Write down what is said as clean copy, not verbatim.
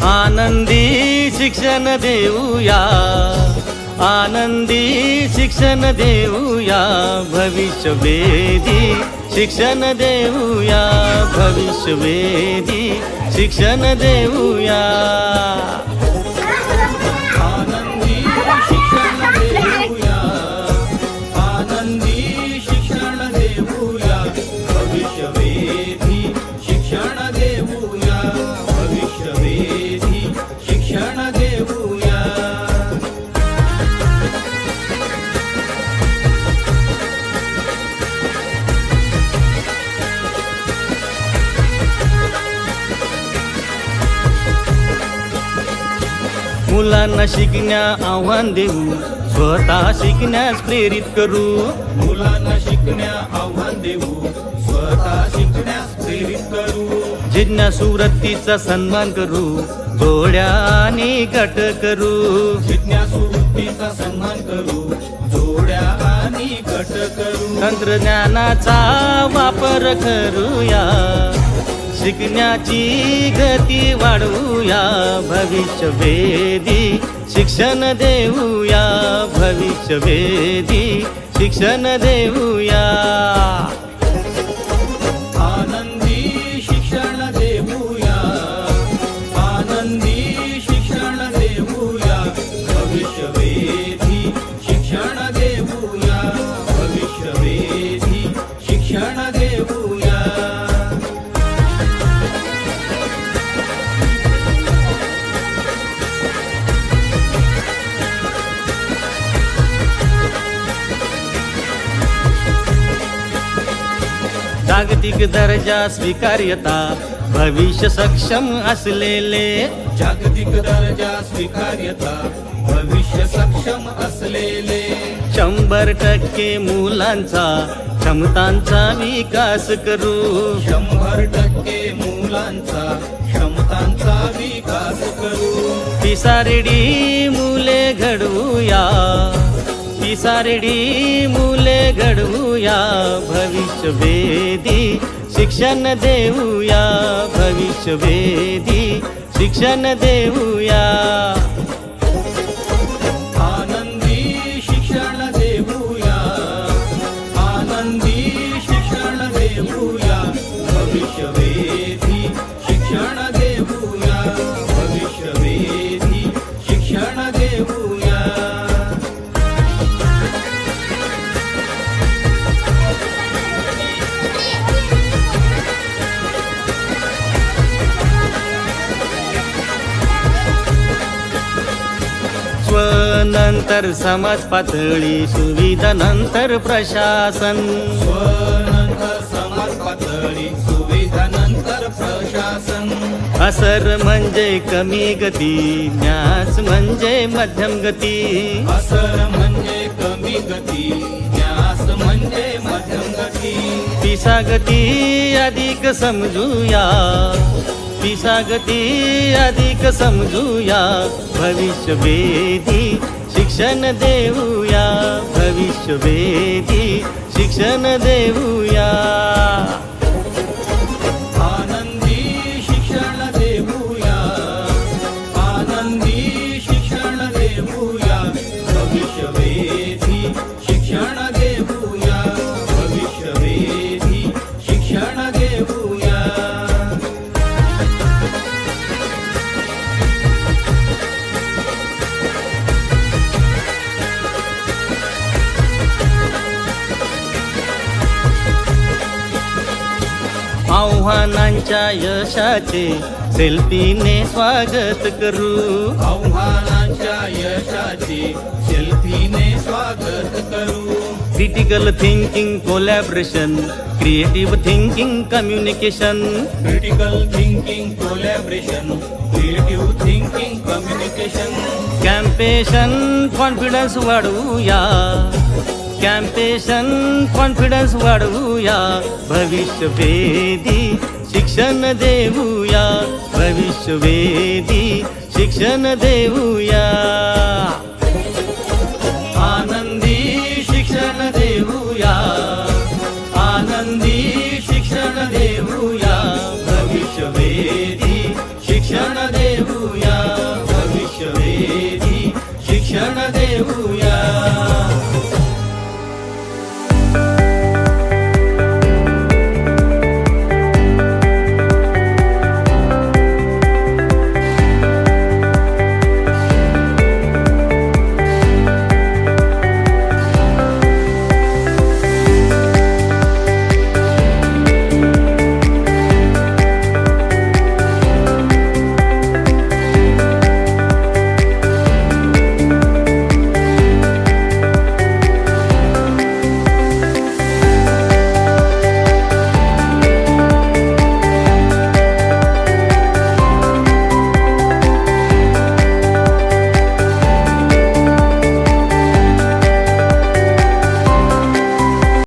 आनंदी शिक्षण देऊया, आनंदी शिक्षण देऊया, भविष्यवेधी शिक्षण देऊया, भविष्यवेधी शिक्षण देऊया. आनंदी शिक्षण देऊया, आनंदी शिक्षण देऊया, भविष्यवेधी शिक्षण देऊया, भविष्यवेधी शिक्षण देऊया. मुलांना शिकण्या आव्हान देऊ, स्वतः शिकण्यास प्रेरित करू. मुलांना शिकण्या आव्हान देऊ, स्वतः शिकण्यास प्रेरित करू. जिज्ञासू वृत्तीचा सन्मान करू, जोड्याने गट करू. जिज्ञासू वृत्तीचा सन्मान करू, जोड्या आणि गट करू. तंत्रज्ञानाचा वापर करूया, शिकण्याची गती वाढवूया, भविष्यवेधी शिक्षण देऊया, भविष्यवेधी शिक्षण देऊया. आनंदी शिक्षण देऊया, आनंदी शिक्षण देऊया, भविष्यवेधी शिक्षण देऊया, भविष्यवेधी शिक्षण देऊया. जागतिक दर्जा स्वीकार्यता, भविष्य सक्षम असलेले. जागतिक दर्जा स्वीकार्यता, भविष्य सक्षम असलेले. 100% मुलांचा क्षमतांचा विकास करू. 100% मुलांचा क्षमतांचा विकास करू. पिसारेडी मुले घडवूया, पिसारेडी मुले घडवूया, भविष्यवेधी शिक्षण देऊया, भविष्यवेधी शिक्षण देऊया. आनंदी शिक्षण देऊया, आनंदी शिक्षण देऊया, भविष्यवेधी शिक्षण देऊया, भविष्यवेधी शिक्षण देऊया. स्वनंतर समाज पातळी, सुविधा नंतर प्रशासन. स्वनंतर समाज पातळी, सुविधा नंतर प्रशासन. असर म्हणजे कमी गती, न्यास म्हणजे मध्यम गती. असर म्हणजे कमी गती, न्यास म्हणजे मध्यम गती. पिसा गती अधिक समजूया, पिसा गती अधिक समजूया, भविष्यवेधी शिक्षण देऊया, भविष्यवेधी शिक्षण देऊया. आनंदी शिक्षण देऊया, आनंदी शिक्षण देऊया, भविष्यवेधी शिक्षण देऊया, भविष्यवेधी शिक्षण देऊया. आव्हानांच्या यशाचे सेल्फीने स्वागत करू. आव्हानांच्या यशाचे सेल्फीने स्वागत करू. Critical thinking collaboration, creative thinking communication. Critical thinking collaboration, creative thinking communication. Compassion confidence वाढवूया, कॅम्पेशन कॉन्फिडन्स वाढवूया, भविष्यवेधी शिक्षण देऊया, भविष्यवेधी शिक्षण देऊया. आनंदी शिक्षण देऊया, आनंदी शिक्षण देऊया, भविष्यवेधी शिक्षण शिक्षण देऊया